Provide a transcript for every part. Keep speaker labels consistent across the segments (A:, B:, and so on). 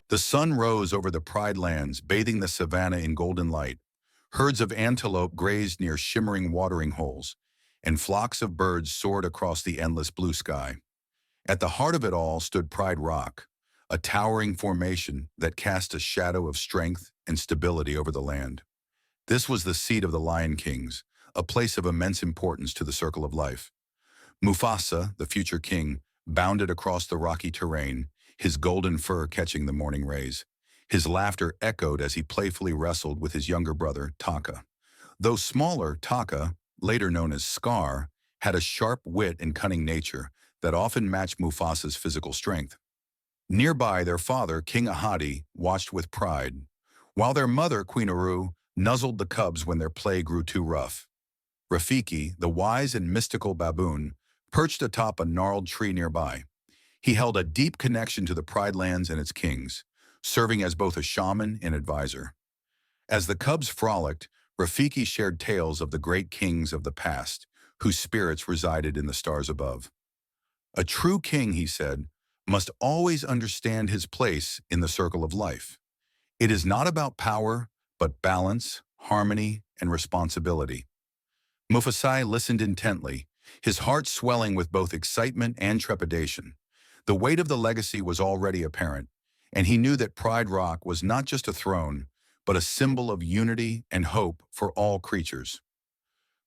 A: The sun rose over the Pride Lands, bathing the savanna in golden light. Herds of antelope grazed near shimmering watering holes, and flocks of birds soared across the endless blue sky. At the heart of it all stood Pride Rock, a towering formation that cast a shadow of strength and stability over the land. This was the seat of the Lion Kings, a place of immense importance to the circle of life. Mufasa, the future king, bounded across the rocky terrain, his golden fur catching the morning rays. His laughter echoed as he playfully wrestled with his younger brother, Taka. Though smaller, Taka, later known as Scar, had a sharp wit and cunning nature that often matched Mufasa's physical strength. Nearby, their father, King Ahadi, watched with pride, while their mother, Queen Aru, nuzzled the cubs when their play grew too rough. Rafiki, the wise and mystical baboon, perched atop a gnarled tree nearby. He held a deep connection to the Pride Lands and its kings, serving as both a shaman and advisor. As the cubs frolicked, Rafiki shared tales of the great kings of the past, whose spirits resided in the stars above. A true king, he said, must always understand his place in the circle of life. It is not about power, but balance, harmony, and responsibility. Mufasa listened intently, his heart swelling with both excitement and trepidation. The weight of the legacy was already apparent, and he knew that Pride Rock was not just a throne, but a symbol of unity and hope for all creatures.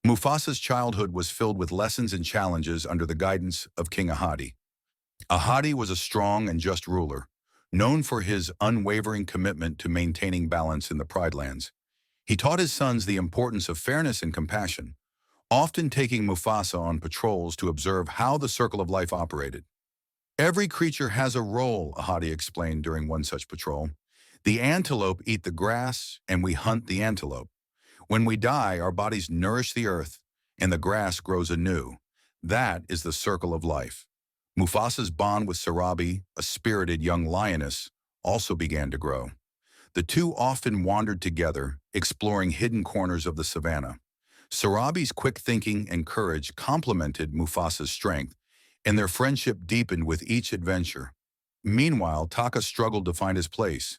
A: Mufasa's childhood was filled with lessons and challenges under the guidance of King Ahadi. Ahadi was a strong and just ruler, known for his unwavering commitment to maintaining balance in the Pride Lands. He taught his sons the importance of fairness and compassion, often taking Mufasa on patrols to observe how the circle of life operated. Every creature has a role, Ahadi explained during one such patrol. The antelope eat the grass, and we hunt the antelope. When we die, our bodies nourish the earth, and the grass grows anew. That is the circle of life. Mufasa's bond with Sarabi, a spirited young lioness, also began to grow. The two often wandered together, exploring hidden corners of the savannah. Sarabi's quick thinking and courage complemented Mufasa's strength, and their friendship deepened with each adventure. Meanwhile, Taka struggled to find his place.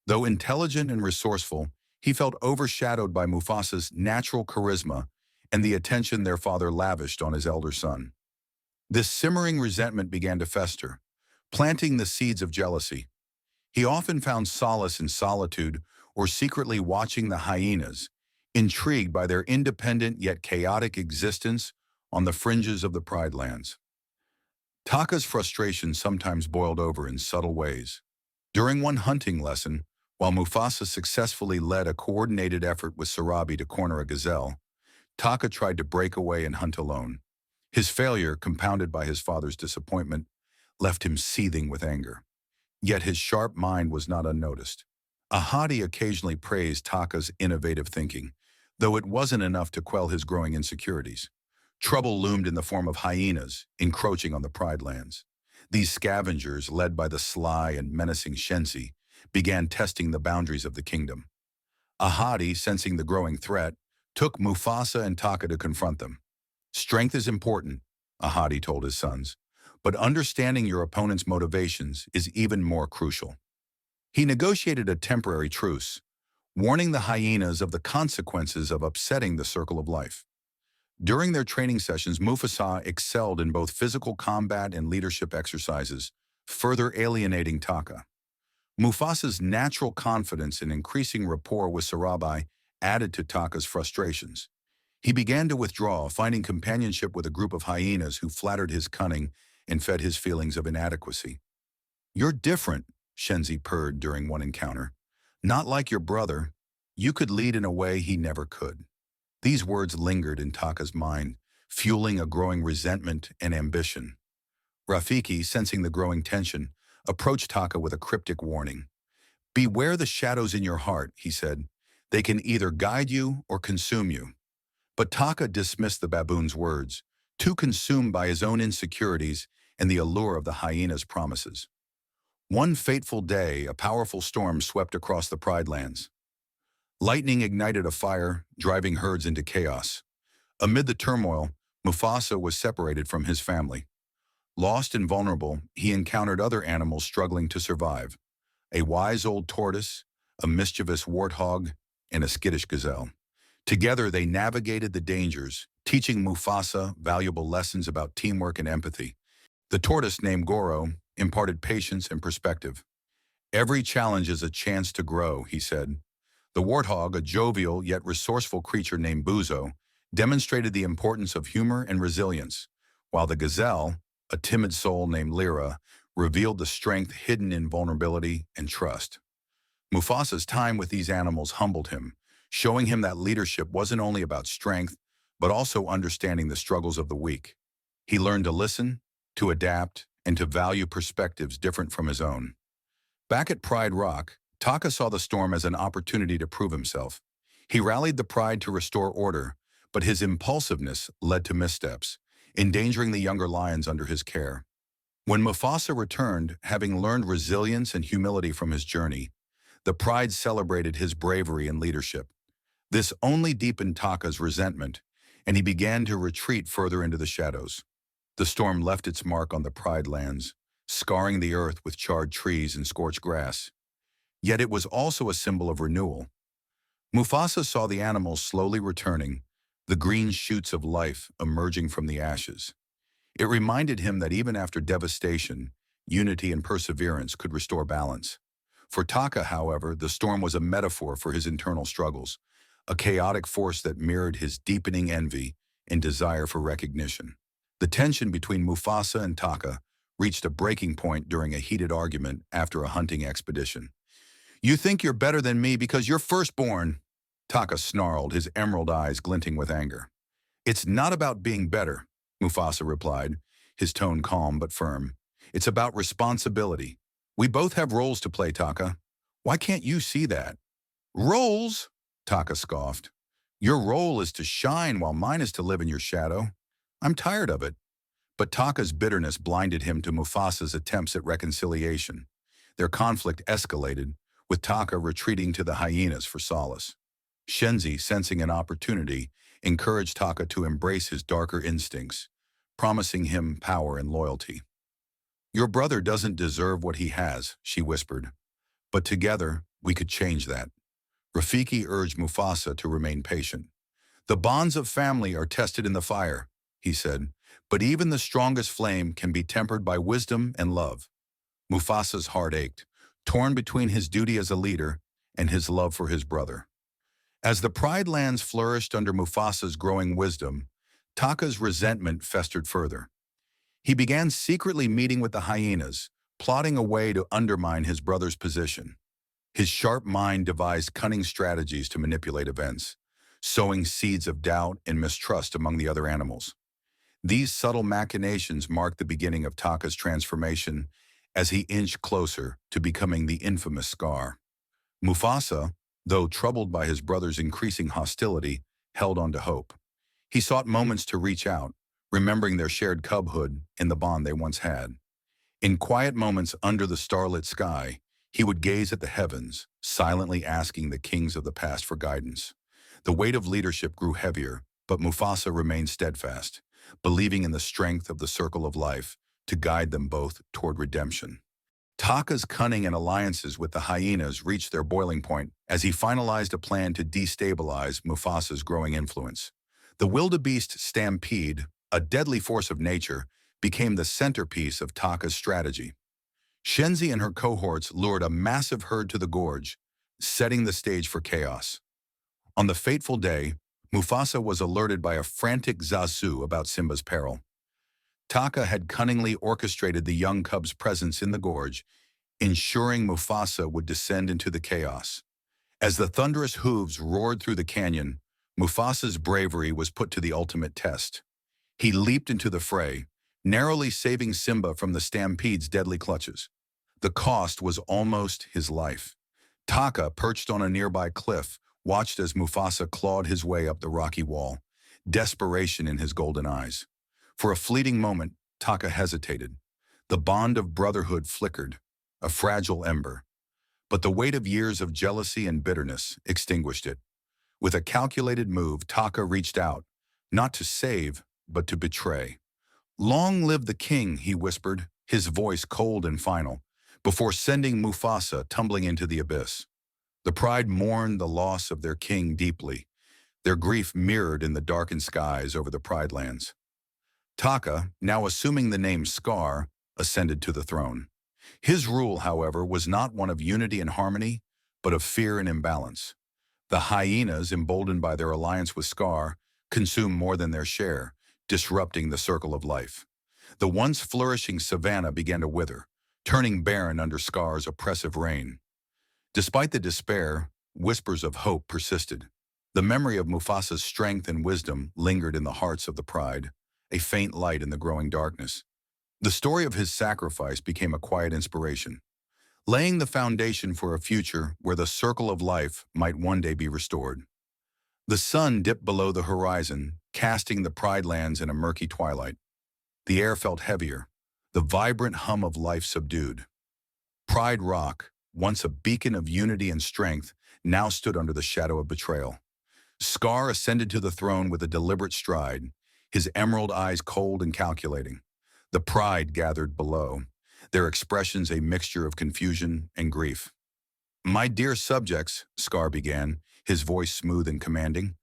A: Though intelligent and resourceful, he felt overshadowed by Mufasa's natural charisma and the attention their father lavished on his elder son. This simmering resentment began to fester, planting the seeds of jealousy. He often found solace in solitude or secretly watching the hyenas, intrigued by their independent yet chaotic existence on the fringes of the Pride Lands. Taka's frustration sometimes boiled over in subtle ways. During one hunting lesson, while Mufasa successfully led a coordinated effort with Sarabi to corner a gazelle, Taka tried to break away and hunt alone. His failure, compounded by his father's disappointment, left him seething with anger. Yet his sharp mind was not unnoticed. Ahadi occasionally praised Taka's innovative thinking, though it wasn't enough to quell his growing insecurities. Trouble loomed in the form of hyenas, encroaching on the Pride Lands. These scavengers, led by the sly and menacing Shensi, began testing the boundaries of the kingdom. Ahadi, sensing the growing threat, took Mufasa and Taka to confront them. Strength is important, Ahadi told his sons, but understanding your opponent's motivations is even more crucial. He negotiated a temporary truce, warning the hyenas of the consequences of upsetting the circle of life. During their training sessions, Mufasa excelled in both physical combat and leadership exercises, further alienating Taka. Mufasa's natural confidence and increasing rapport with Sarabi added to Taka's frustrations. He began to withdraw, finding companionship with a group of hyenas who flattered his cunning and fed his feelings of inadequacy. "You're different," Shenzi purred during one encounter. "Not like your brother. You could lead in a way he never could." These words lingered in Taka's mind, fueling a growing resentment and ambition. Rafiki, sensing the growing tension, approached Taka with a cryptic warning. "Beware the shadows in your heart," he said. "They can either guide you or consume you." But Taka dismissed the baboon's words, too consumed by his own insecurities and the allure of the hyena's promises. One fateful day, a powerful storm swept across the Pride Lands. Lightning ignited a fire, driving herds into chaos. Amid the turmoil, Mufasa was separated from his family. Lost and vulnerable, he encountered other animals struggling to survive. a wise old tortoise, a mischievous warthog, and a skittish gazelle. Together, they navigated the dangers, teaching Mufasa valuable lessons about teamwork and empathy. The tortoise, named Goro, imparted patience and perspective. "Every challenge is a chance to grow," he said. The warthog, a jovial yet resourceful creature named Buzo, demonstrated the importance of humor and resilience, while the gazelle, a timid soul named Lyra, revealed the strength hidden in vulnerability and trust. Mufasa's time with these animals humbled him, showing him that leadership wasn't only about strength, but also understanding the struggles of the weak. He learned to listen, to adapt, and to value perspectives different from his own. Back at Pride Rock, Taka saw the storm as an opportunity to prove himself. He rallied the pride to restore order, but his impulsiveness led to missteps, endangering the younger lions under his care. When Mufasa returned, having learned resilience and humility from his journey, the pride celebrated his bravery and leadership. This only deepened Taka's resentment, and he began to retreat further into the shadows. The storm left its mark on the Pride lands, scarring the earth with charred trees and scorched grass. Yet it was also a symbol of renewal. Mufasa saw the animals slowly returning, the green shoots of life emerging from the ashes. It reminded him that even after devastation, unity and perseverance could restore balance. For Taka, however, the storm was a metaphor for his internal struggles, a chaotic force that mirrored his deepening envy and desire for recognition. The tension between Mufasa and Taka reached a breaking point during a heated argument after a hunting expedition. "You think you're better than me because you're firstborn," Taka snarled, his emerald eyes glinting with anger. "It's not about being better," Mufasa replied, his tone calm but firm. "It's about responsibility. We both have roles to play, Taka. Why can't you see that?" "Roles?" Taka scoffed. "Your role is to shine while mine is to live in your shadow. I'm tired of it." But Taka's bitterness blinded him to Mufasa's attempts at reconciliation. Their conflict escalated, with Taka retreating to the hyenas for solace. Shenzi, sensing an opportunity, encouraged Taka to embrace his darker instincts, promising him power and loyalty. "Your brother doesn't deserve what he has," she whispered. "But together, we could change that." Rafiki urged Mufasa to remain patient. "The bonds of family are tested in the fire," he said, "but even the strongest flame can be tempered by wisdom and love." Mufasa's heart ached, torn between his duty as a leader and his love for his brother. As the Pride lands flourished under Mufasa's growing wisdom, Taka's resentment festered further. He began secretly meeting with the hyenas, plotting a way to undermine his brother's position. His sharp mind devised cunning strategies to manipulate events, sowing seeds of doubt and mistrust among the other animals. These subtle machinations marked the beginning of Taka's transformation as he inched closer to becoming the infamous Scar. Mufasa, though troubled by his brother's increasing hostility, held on to hope. He sought moments to reach out, remembering their shared cubhood and the bond they once had. In quiet moments under the starlit sky, he would gaze at the heavens, silently asking the kings of the past for guidance. The weight of leadership grew heavier, but Mufasa remained steadfast, believing in the strength of the circle of life to guide them both toward redemption. Taka's cunning and alliances with the hyenas reached their boiling point as he finalized a plan to destabilize Mufasa's growing influence. The wildebeest stampede, a deadly force of nature, became the centerpiece of Taka's strategy. Shenzi and her cohorts lured a massive herd to the gorge, setting the stage for chaos. On the fateful day, Mufasa was alerted by a frantic Zazu about Simba's peril. Taka had cunningly orchestrated the young cub's presence in the gorge, ensuring Mufasa would descend into the chaos. As the thunderous hooves roared through the canyon, Mufasa's bravery was put to the ultimate test. He leaped into the fray, narrowly saving Simba from the stampede's deadly clutches. The cost was almost his life. Taka, perched on a nearby cliff, watched as Mufasa clawed his way up the rocky wall, desperation in his golden eyes. For a fleeting moment, Taka hesitated. The bond of brotherhood flickered, a fragile ember. But the weight of years of jealousy and bitterness extinguished it. With a calculated move, Taka reached out, not to save, but to betray. "Long live the king," he whispered, his voice cold and final. before sending Mufasa tumbling into the abyss. The pride mourned the loss of their king deeply, their grief mirrored in the darkened skies over the Pride Lands. Taka, now assuming the name Scar, ascended to the throne. His rule, however, was not one of unity and harmony, but of fear and imbalance. The hyenas, emboldened by their alliance with Scar, consumed more than their share, disrupting the circle of life. The once flourishing savanna began to wither, turning barren under Scar's oppressive reign. Despite the despair, whispers of hope persisted. The memory of Mufasa's strength and wisdom lingered in the hearts of the pride, a faint light in the growing darkness. The story of his sacrifice became a quiet inspiration, laying the foundation for a future where the circle of life might one day be restored. The sun dipped below the horizon, casting the Pride Lands in a murky twilight. The air felt heavier, the vibrant hum of life subdued. Pride Rock, once a beacon of unity and strength, now stood under the shadow of betrayal. Scar ascended to the throne with a deliberate stride, his emerald eyes cold and calculating. The pride gathered below, their expressions a mixture of confusion and grief. "My dear subjects," Scar began, his voice smooth and commanding,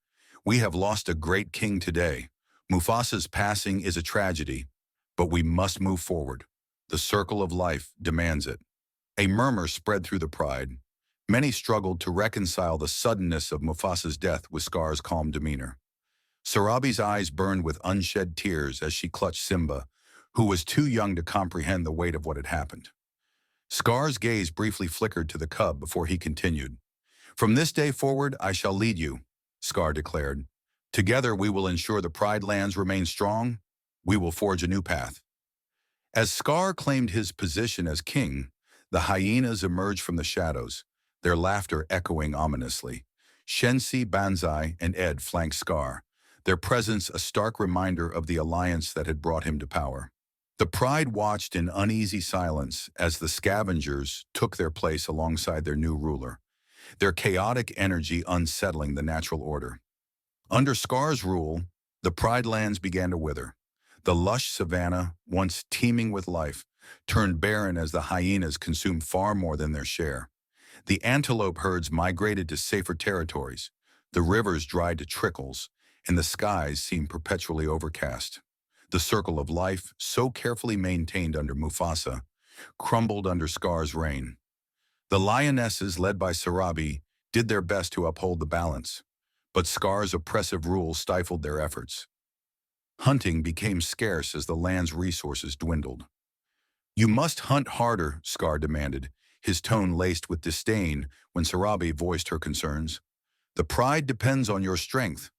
A: "we have lost a great king today. Mufasa's passing is a tragedy, but we must move forward. The circle of life demands it." A murmur spread through the pride. Many struggled to reconcile the suddenness of Mufasa's death with Scar's calm demeanor. Sarabi's eyes burned with unshed tears as she clutched Simba, who was too young to comprehend the weight of what had happened. Scar's gaze briefly flickered to the cub before he continued. "From this day forward, I shall lead you," Scar declared. "Together we will ensure the Pride Lands remain strong. We will forge a new path." As Scar claimed his position as king, the hyenas emerged from the shadows, their laughter echoing ominously. Shensi, Banzai, and Ed flanked Scar, their presence a stark reminder of the alliance that had brought him to power. The pride watched in uneasy silence as the scavengers took their place alongside their new ruler, their chaotic energy unsettling the natural order. Under Scar's rule, the Pride Lands began to wither. The lush savanna, once teeming with life, turned barren as the hyenas consumed far more than their share. The antelope herds migrated to safer territories, the rivers dried to trickles, and the skies seemed perpetually overcast. The circle of life, so carefully maintained under Mufasa, crumbled under Scar's reign. The lionesses, led by Sarabi, did their best to uphold the balance, but Scar's oppressive rule stifled their efforts. Hunting became scarce as the land's resources dwindled. "You must hunt harder," Scar demanded, his tone laced with disdain when Sarabi voiced her concerns. "The pride depends on your strength."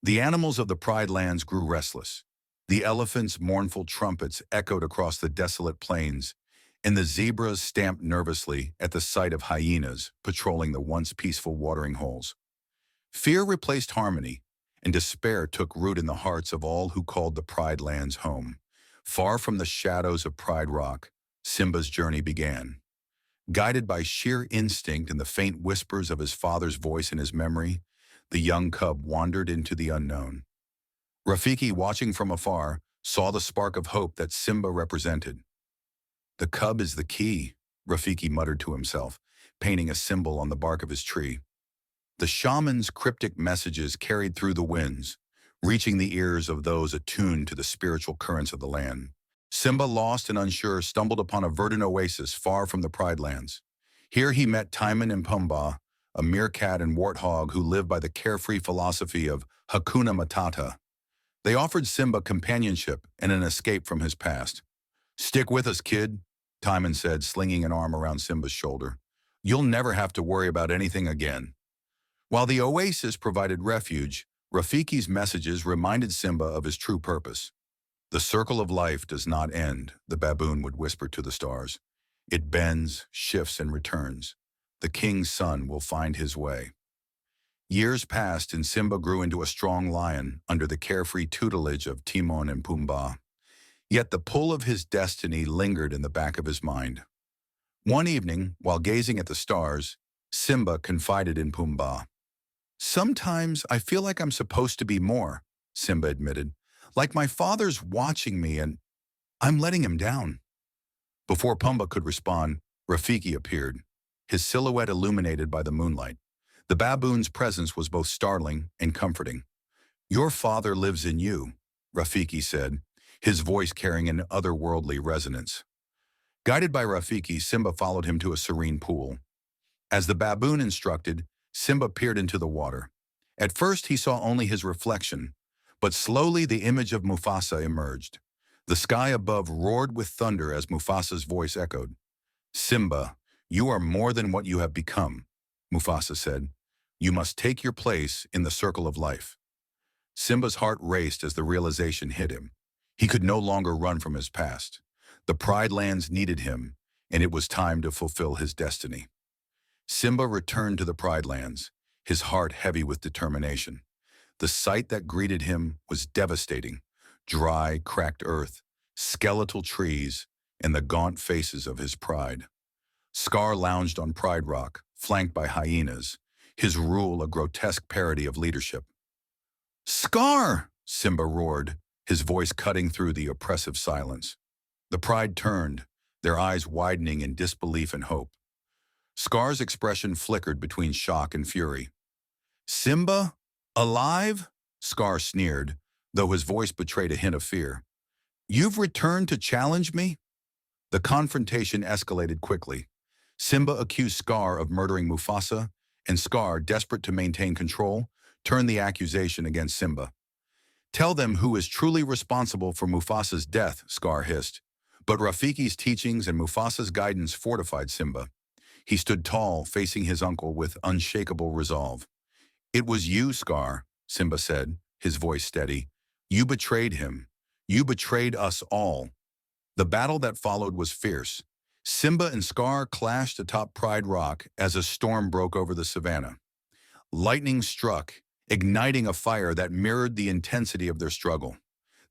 A: The animals of the Pride Lands grew restless. The elephants' mournful trumpets echoed across the desolate plains, and the zebras stamped nervously at the sight of hyenas patrolling the once peaceful watering holes. Fear replaced harmony, and despair took root in the hearts of all who called the Pride Lands home. Far from the shadows of Pride Rock, Simba's journey began. Guided by sheer instinct and the faint whispers of his father's voice in his memory, the young cub wandered into the unknown. Rafiki, watching from afar, saw the spark of hope that Simba represented. "The cub is the key," Rafiki muttered to himself, painting a symbol on the bark of his tree. The shaman's cryptic messages carried through the winds, reaching the ears of those attuned to the spiritual currents of the land. Simba, lost and unsure, stumbled upon a verdant oasis far from the Pride Lands. Here he met Timon and Pumbaa, a meerkat and warthog who lived by the carefree philosophy of Hakuna Matata. They offered Simba companionship and an escape from his past. "Stick with us, kid," Timon said, slinging an arm around Simba's shoulder. "You'll never have to worry about anything again." While the oasis provided refuge, Rafiki's messages reminded Simba of his true purpose. "The circle of life does not end," the baboon would whisper to the stars. "It bends, shifts, and returns. The king's son will find his way." Years passed and Simba grew into a strong lion under the carefree tutelage of Timon and Pumbaa. Yet the pull of his destiny lingered in the back of his mind. One evening, while gazing at the stars, Simba confided in Pumbaa. "Sometimes I feel like I'm supposed to be more," Simba admitted. "Like my father's watching me and I'm letting him down." Before Pumbaa could respond, Rafiki appeared, his silhouette illuminated by the moonlight. The baboon's presence was both startling and comforting. "Your father lives in you," Rafiki said, his voice carrying an otherworldly resonance. Guided by Rafiki, Simba followed him to a serene pool. As the baboon instructed, Simba peered into the water. At first, he saw only his reflection, but slowly the image of Mufasa emerged. The sky above roared with thunder as Mufasa's voice echoed. "Simba, you are more than what you have become," Mufasa said. "You must take your place in the circle of life." Simba's heart raced as the realization hit him. He could no longer run from his past. The Pride Lands needed him, and it was time to fulfill his destiny. Simba returned to the Pride Lands, his heart heavy with determination. The sight that greeted him was devastating. Dry, cracked earth, skeletal trees, and the gaunt faces of his pride. Scar lounged on Pride Rock, flanked by hyenas, his rule a grotesque parody of leadership. "Scar!" Simba roared, his voice cutting through the oppressive silence. The Pride turned, their eyes widening in disbelief and hope. Scar's expression flickered between shock and fury. "Simba? Alive?" Scar sneered, though his voice betrayed a hint of fear. "You've returned to challenge me?" The confrontation escalated quickly. Simba accused Scar of murdering Mufasa, and Scar, desperate to maintain control, turned the accusation against Simba. "Tell them who is truly responsible for Mufasa's death," Scar hissed. But Rafiki's teachings and Mufasa's guidance fortified Simba. He stood tall, facing his uncle with unshakable resolve. "It was you, Scar," Simba said, his voice steady. "You betrayed him. You betrayed us all." The battle that followed was fierce. Simba and Scar clashed atop Pride Rock as a storm broke over the savannah. Lightning struck, igniting a fire that mirrored the intensity of their struggle.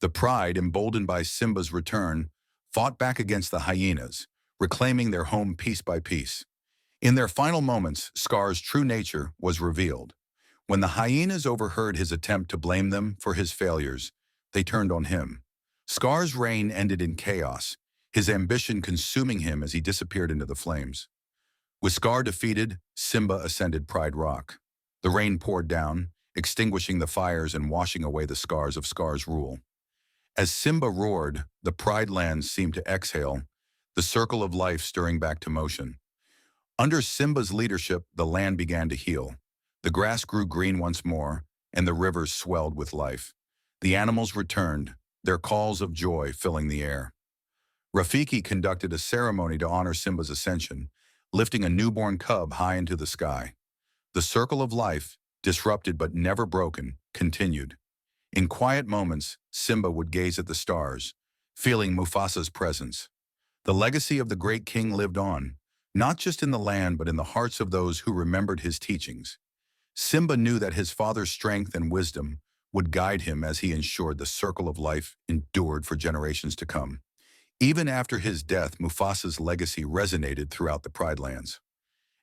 A: The Pride, emboldened by Simba's return, fought back against the hyenas, reclaiming their home piece by piece. In their final moments, Scar's true nature was revealed. When the hyenas overheard his attempt to blame them for his failures, they turned on him. Scar's reign ended in chaos, his ambition consuming him as he disappeared into the flames. With Scar defeated, Simba ascended Pride Rock. The rain poured down, extinguishing the fires and washing away the scars of Scar's rule. As Simba roared, the Pride Lands seemed to exhale, the circle of life stirring back to motion. Under Simba's leadership, the land began to heal. The grass grew green once more, and the rivers swelled with life. The animals returned, their calls of joy filling the air. Rafiki conducted a ceremony to honor Simba's ascension, lifting a newborn cub high into the sky. The circle of life, disrupted but never broken, continued. In quiet moments, Simba would gaze at the stars, feeling Mufasa's presence. The legacy of the great king lived on, not just in the land but in the hearts of those who remembered his teachings. Simba knew that his father's strength and wisdom would guide him as he ensured the circle of life endured for generations to come. Even after his death, Mufasa's legacy resonated throughout the Pride Lands.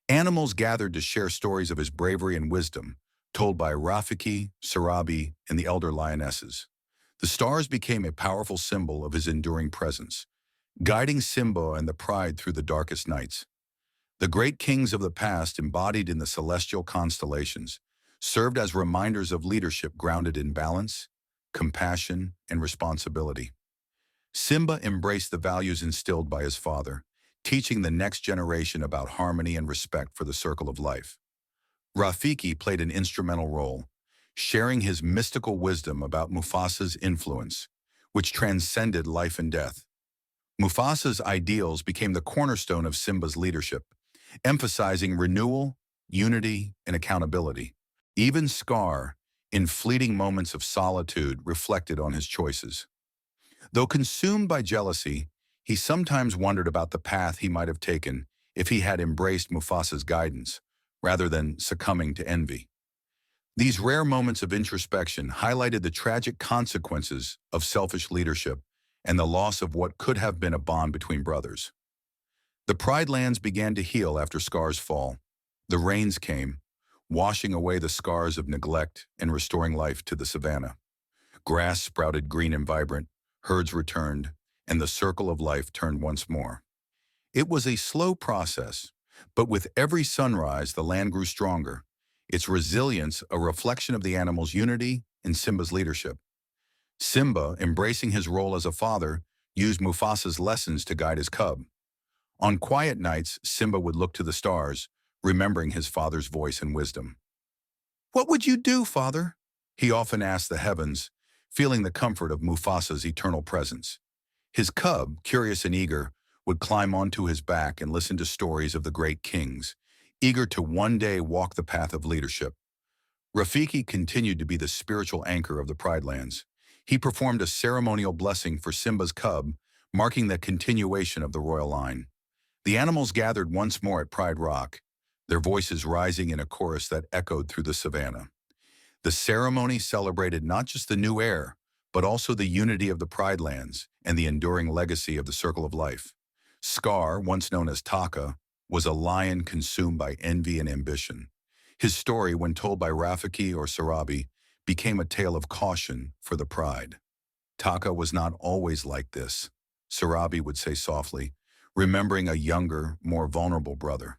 A: Animals gathered to share stories of his bravery and wisdom, told by Rafiki, Sarabi, and the elder lionesses. The stars became a powerful symbol of his enduring presence, guiding Simba and the Pride through the darkest nights. The great kings of the past, embodied in the celestial constellations, served as reminders of leadership grounded in balance, compassion, and responsibility. Simba embraced the values instilled by his father, teaching the next generation about harmony and respect for the circle of life. Rafiki played an instrumental role, sharing his mystical wisdom about Mufasa's influence, which transcended life and death. Mufasa's ideals became the cornerstone of Simba's leadership, emphasizing renewal, unity, and accountability. Even Scar, in fleeting moments of solitude, reflected on his choices. Though consumed by jealousy, he sometimes wondered about the path he might have taken if he had embraced Mufasa's guidance, rather than succumbing to envy. These rare moments of introspection highlighted the tragic consequences of selfish leadership and the loss of what could have been a bond between brothers. The Pride Lands began to heal after Scar's fall. The rains came, washing away the scars of neglect and restoring life to the savannah. Grass sprouted green and vibrant, herds returned, and the circle of life turned once more. It was a slow process, but with every sunrise, the land grew stronger, its resilience a reflection of the animal's unity and Simba's leadership. Simba, embracing his role as a father, used Mufasa's lessons to guide his cub. On quiet nights, Simba would look to the stars, remembering his father's voice and wisdom. "What would you do, father?" he often asked the heavens, feeling the comfort of Mufasa's eternal presence. His cub, curious and eager, would climb onto his back and listen to stories of the great kings, eager to one day walk the path of leadership. Rafiki continued to be the spiritual anchor of the Pride Lands. He performed a ceremonial blessing for Simba's cub, marking the continuation of the royal line. The animals gathered once more at Pride Rock, their voices rising in a chorus that echoed through the savannah. The ceremony celebrated not just the new heir, but also the unity of the Pride Lands and the enduring legacy of the Circle of Life. Scar, once known as Taka, was a lion consumed by envy and ambition. His story, when told by Rafiki or Sarabi, became a tale of caution for the pride. Taka was not always like this, Sarabi would say softly, remembering a younger, more vulnerable brother.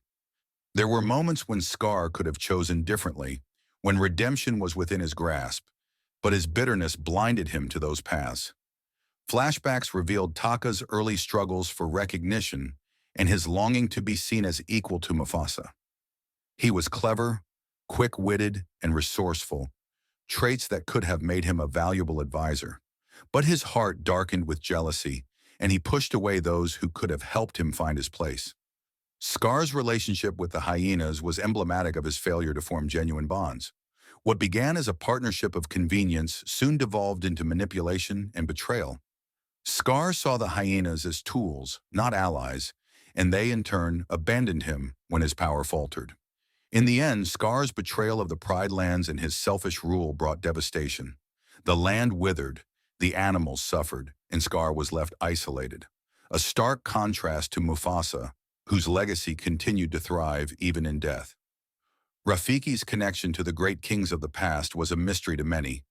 A: There were moments when Scar could have chosen differently, when redemption was within his grasp, but his bitterness blinded him to those paths. Flashbacks revealed Taka's early struggles for recognition and his longing to be seen as equal to Mufasa. He was clever, quick-witted, and resourceful, traits that could have made him a valuable advisor. But his heart darkened with jealousy, and he pushed away those who could have helped him find his place. Scar's relationship with the hyenas was emblematic of his failure to form genuine bonds. What began as a partnership of convenience soon devolved into manipulation and betrayal. Scar saw the hyenas as tools, not allies, and they in turn abandoned him when his power faltered. In the end, Scar's betrayal of the Pride Lands and his selfish rule brought devastation. The land withered, the animals suffered, and Scar was left isolated. A stark contrast to Mufasa, whose legacy continued to thrive even in death. Rafiki's connection to the great kings of the past was a mystery to many,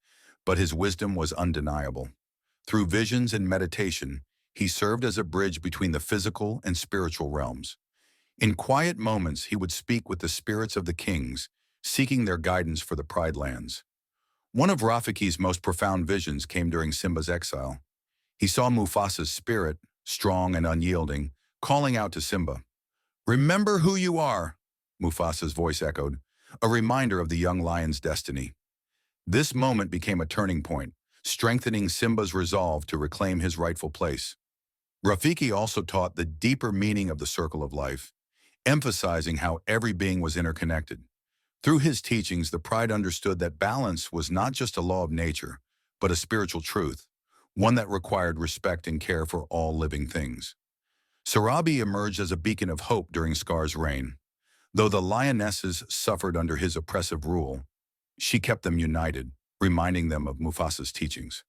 A: but his wisdom was undeniable. Through visions and meditation, he served as a bridge between the physical and spiritual realms. In quiet moments, he would speak with the spirits of the kings, seeking their guidance for the Pride Lands. One of Rafiki's most profound visions came during Simba's exile. He saw Mufasa's spirit, strong and unyielding, calling out to Simba. "Remember who you are," Mufasa's voice echoed, a reminder of the young lion's destiny. This moment became a turning point, strengthening Simba's resolve to reclaim his rightful place. Rafiki also taught the deeper meaning of the circle of life, emphasizing how every being was interconnected. Through his teachings, the Pride understood that balance was not just a law of nature, but a spiritual truth, one that required respect and care for all living things. Sarabi emerged as a beacon of hope during Scar's reign. Though the lionesses suffered under his oppressive rule, she kept them united, reminding them of Mufasa's teachings.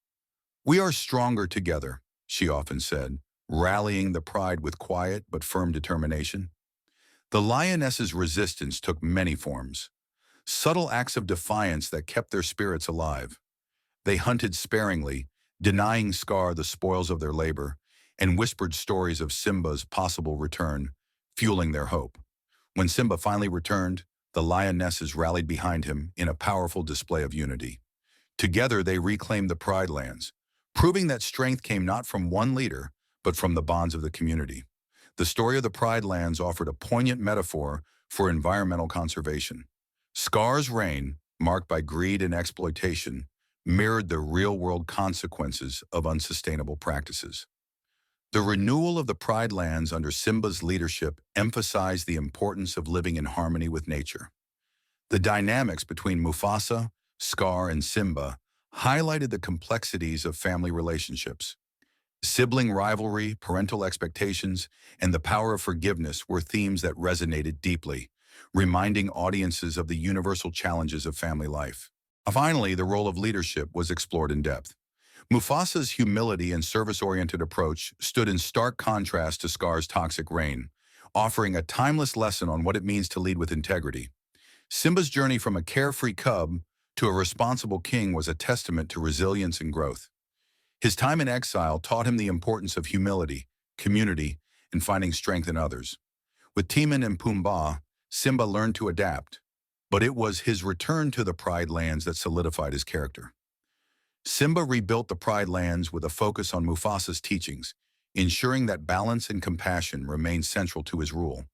A: "We are stronger together," she often said, rallying the Pride with quiet but firm determination. The lionesses' resistance took many forms, subtle acts of defiance that kept their spirits alive. They hunted sparingly, denying Scar the spoils of their labor, and whispered stories of Simba's possible return, fueling their hope. When Simba finally returned, the lionesses rallied behind him in a powerful display of unity. Together they reclaimed the Pride Lands, proving that strength came not from one leader, but from the bonds of the community. The story of the Pride Lands offered a poignant metaphor for environmental conservation. Scar's reign, marked by greed and exploitation, mirrored the real-world consequences of unsustainable practices. The renewal of the Pride Lands under Simba's leadership emphasized the importance of living in harmony with nature. The dynamics between Mufasa, Scar, and Simba highlighted the complexities of family relationships. Sibling rivalry, parental expectations, and the power of forgiveness were themes that resonated deeply, reminding audiences of the universal challenges of family life. Finally, the role of leadership was explored in depth. Mufasa's humility and service-oriented approach stood in stark contrast to Scar's toxic reign, offering a timeless lesson on what it means to lead with integrity. Simba's journey from a carefree cub to a responsible king was a testament to resilience and growth. His time in exile taught him the importance of humility, community, and finding strength in others. With Timon and Pumbaa, Simba learned to adapt, but it was his return to the Pride Lands that solidified his character. Simba rebuilt the Pride Lands with a focus on Mufasa's teachings, ensuring that balance and compassion remained central to his rule.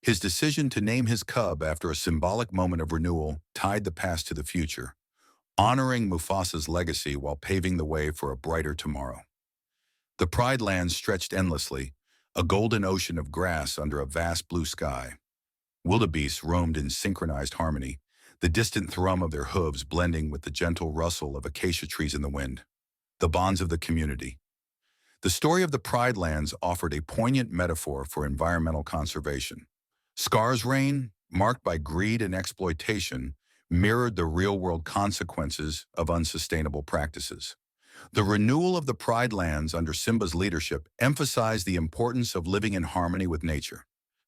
A: His decision to name his cub after a symbolic moment of renewal tied the past to the future, honoring Mufasa's legacy while paving the way for a brighter tomorrow. The Pride Lands stretched endlessly, a golden ocean of grass under a vast blue sky. Wildebeests roamed in synchronized harmony, the distant thrum of their hooves blending with the gentle rustle of acacia trees in the wind. The bonds of the community. The story of the Pride Lands offered a poignant metaphor for environmental conservation. Scar's reign, marked by greed and exploitation, mirrored the real-world consequences of unsustainable practices. The renewal of the Pride Lands under Simba's leadership emphasized the importance of living in harmony with nature.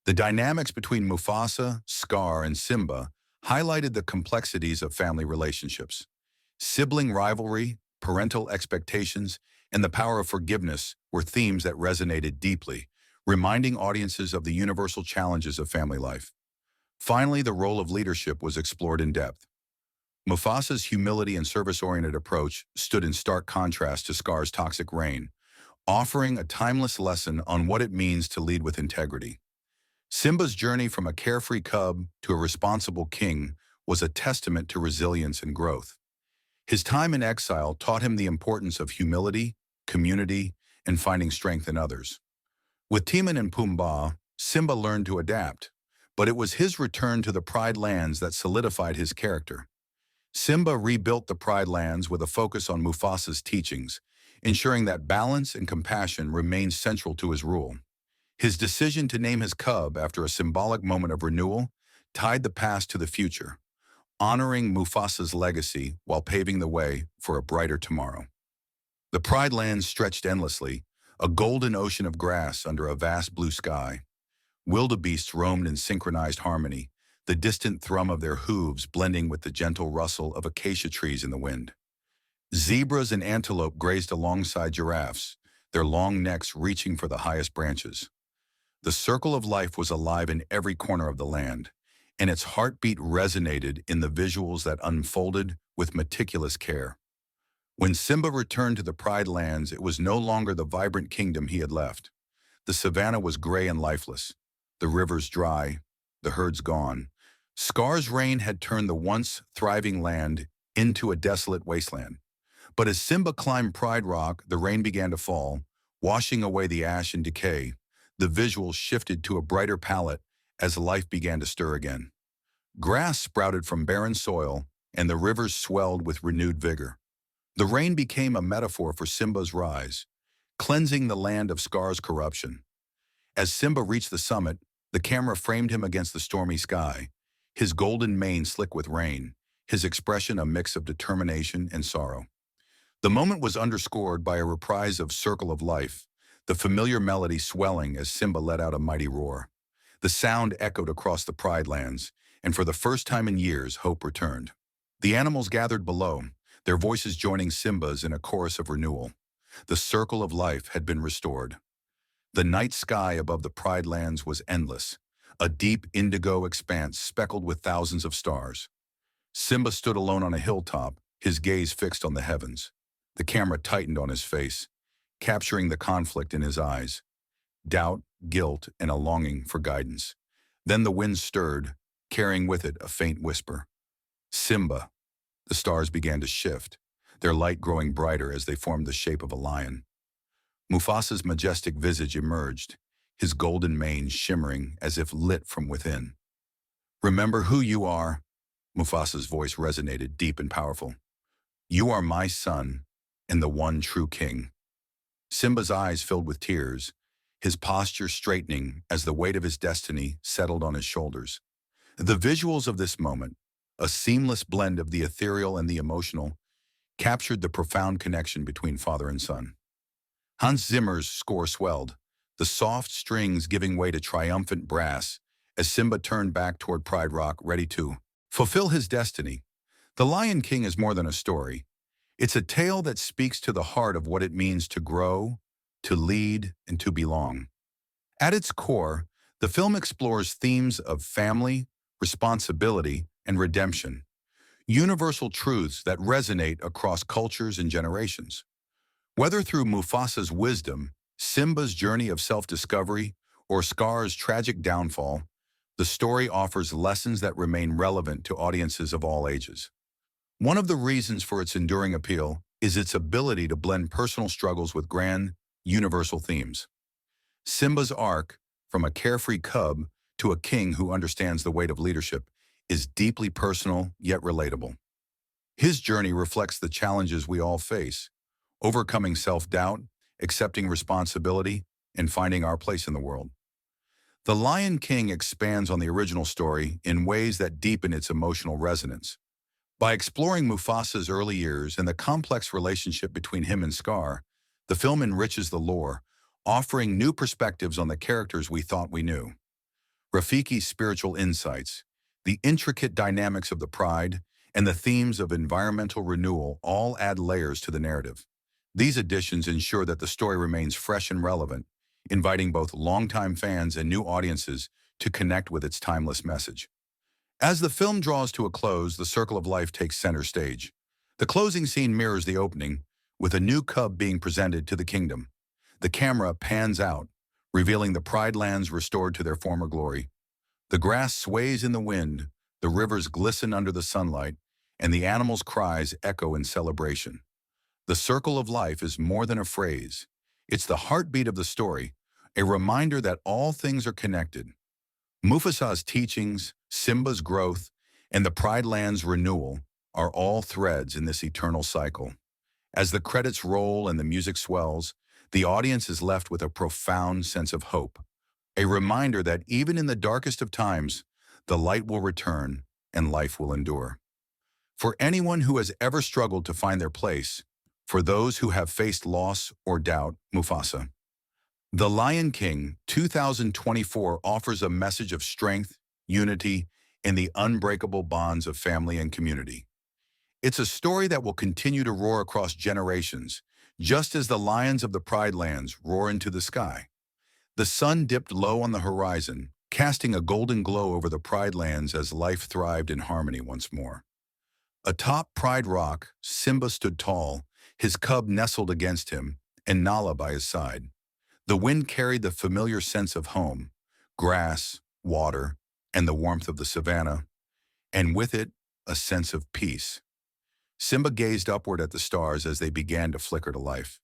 A: The dynamics between Mufasa, Scar, and Simba highlighted the complexities of family relationships. Sibling rivalry, parental expectations, and the power of forgiveness were themes that resonated deeply, reminding audiences of the universal challenges of family life. Finally, the role of leadership was explored in depth. Mufasa's humility and service-oriented approach stood in stark contrast to Scar's toxic reign, offering a timeless lesson on what it means to lead with integrity. Simba's journey from a carefree cub to a responsible king was a testament to resilience and growth. His time in exile taught him the importance of humility, community, and finding strength in others. With Timon and Pumbaa, Simba learned to adapt, but it was his return to the Pride Lands that solidified his character. Simba rebuilt the Pride Lands with a focus on Mufasa's teachings, ensuring that balance and compassion remained central to his rule. His decision to name his cub after a symbolic moment of renewal tied the past to the future, honoring Mufasa's legacy while paving the way for a brighter tomorrow. The Pride Lands stretched endlessly, a golden ocean of grass under a vast blue sky. Wildebeests roamed in synchronized harmony, the distant thrum of their hooves blending with the gentle rustle of acacia trees in the wind. Zebras and antelope grazed alongside giraffes, their long necks reaching for the highest branches. The circle of life was alive in every corner of the land, and its heartbeat resonated in the visuals that unfolded with meticulous care. When Simba returned to the Pride Lands, it was no longer the vibrant kingdom he had left. The savannah was gray and lifeless, the rivers dry, the herds gone. Scar's reign had turned the once thriving land into a desolate wasteland. But as Simba climbed Pride Rock, the rain began to fall, washing away the ash and decay. The visuals shifted to a brighter palette as life began to stir again. Grass sprouted from barren soil, and the rivers swelled with renewed vigor. The rain became a metaphor for Simba's rise, cleansing the land of Scar's corruption. As Simba reached the summit, the camera framed him against the stormy sky, his golden mane slick with rain, his expression a mix of determination and sorrow. The moment was underscored by a reprise of Circle of Life, the familiar melody swelling as Simba let out a mighty roar. The sound echoed across the Pride Lands, and for the first time in years, hope returned. The animals gathered below, their voices joining Simba's in a chorus of renewal. The circle of life had been restored. The night sky above the Pride Lands was endless, a deep indigo expanse speckled with thousands of stars. Simba stood alone on a hilltop, his gaze fixed on the heavens. The camera tightened on his face, capturing the conflict in his eyes, doubt, guilt, and a longing for guidance. Then the wind stirred, carrying with it a faint whisper. Simba. The stars began to shift, their light growing brighter as they formed the shape of a lion. Mufasa's majestic visage emerged, his golden mane shimmering as if lit from within. Remember who you are, Mufasa's voice resonated deep and powerful. You are my son and the one true king. Simba's eyes filled with tears, his posture straightening as the weight of his destiny settled on his shoulders. The visuals of this moment, a seamless blend of the ethereal and the emotional, captured the profound connection between father and son. Hans Zimmer's score swelled, the soft strings giving way to triumphant brass as Simba turned back toward Pride Rock ready to fulfill his destiny. The Lion King is more than a story. It's a tale that speaks to the heart of what it means to grow, to lead, and to belong. At its core, the film explores themes of family, responsibility, and redemption, universal truths that resonate across cultures and generations. Whether through Mufasa's wisdom, Simba's journey of self-discovery, or Scar's tragic downfall, the story offers lessons that remain relevant to audiences of all ages. One of the reasons for its enduring appeal is its ability to blend personal struggles with grand, universal themes. Simba's arc, from a carefree cub to a king who understands the weight of leadership, is deeply personal yet relatable. His journey reflects the challenges we all face, overcoming self-doubt, accepting responsibility, and finding our place in the world. The Lion King expands on the original story in ways that deepen its emotional resonance. By exploring Mufasa's early years and the complex relationship between him and Scar, the film enriches the lore, offering new perspectives on the characters we thought we knew. Rafiki's spiritual insights, the intricate dynamics of the pride, and the themes of environmental renewal all add layers to the narrative. These additions ensure that the story remains fresh and relevant, inviting both longtime fans and new audiences to connect with its timeless message. As the film draws to a close, the circle of life takes center stage. The closing scene mirrors the opening, with a new cub being presented to the kingdom. The camera pans out, revealing the Pride lands restored to their former glory. The grass sways in the wind, the rivers glisten under the sunlight, and the animals' cries echo in celebration. The circle of life is more than a phrase. It's the heartbeat of the story, a reminder that all things are connected. Mufasa's teachings, Simba's growth, and the Pride Land's renewal are all threads in this eternal cycle. As the credits roll and the music swells, the audience is left with a profound sense of hope, a reminder that even in the darkest of times, the light will return and life will endure. For anyone who has ever struggled to find their place, for those who have faced loss or doubt, Mufasa. The Lion King 2024 offers a message of strength, unity, and the unbreakable bonds of family and community. It's a story that will continue to roar across generations, just as the lions of the Pride Lands roar into the sky. The sun dipped low on the horizon, casting a golden glow over the Pride Lands as life thrived in harmony once more. Atop Pride Rock, Simba stood tall, his cub nestled against him, and Nala by his side. The wind carried the familiar sense of home, grass, water, and the warmth of the savannah, and with it, a sense of peace. Simba gazed upward at the stars as they began to flicker to life,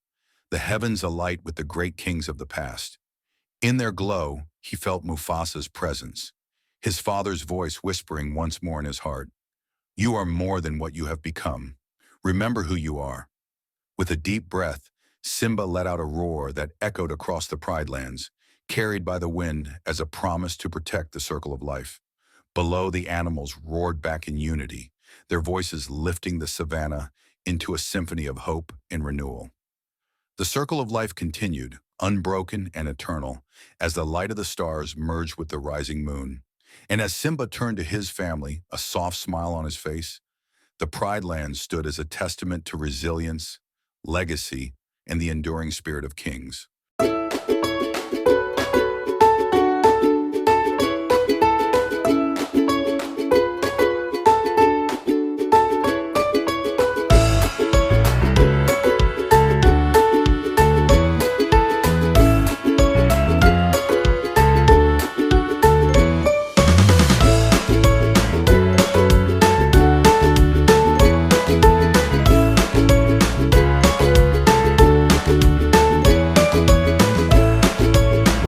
A: the heavens alight with the great kings of the past. In their glow, he felt Mufasa's presence, his father's voice whispering once more in his heart, "You are more than what you have become. Remember who you are." With a deep breath, Simba let out a roar that echoed across the Pride Lands, carried by the wind as a promise to protect the circle of life. Below, the animals roared back in unity, their voices lifting the savannah into a symphony of hope and renewal. The circle of life continued, unbroken and eternal, as the light of the stars merged with the rising moon. And as Simba turned to his family, a soft smile on his face, the Pride Lands stood as a testament to resilience, legacy, and the enduring spirit of kings.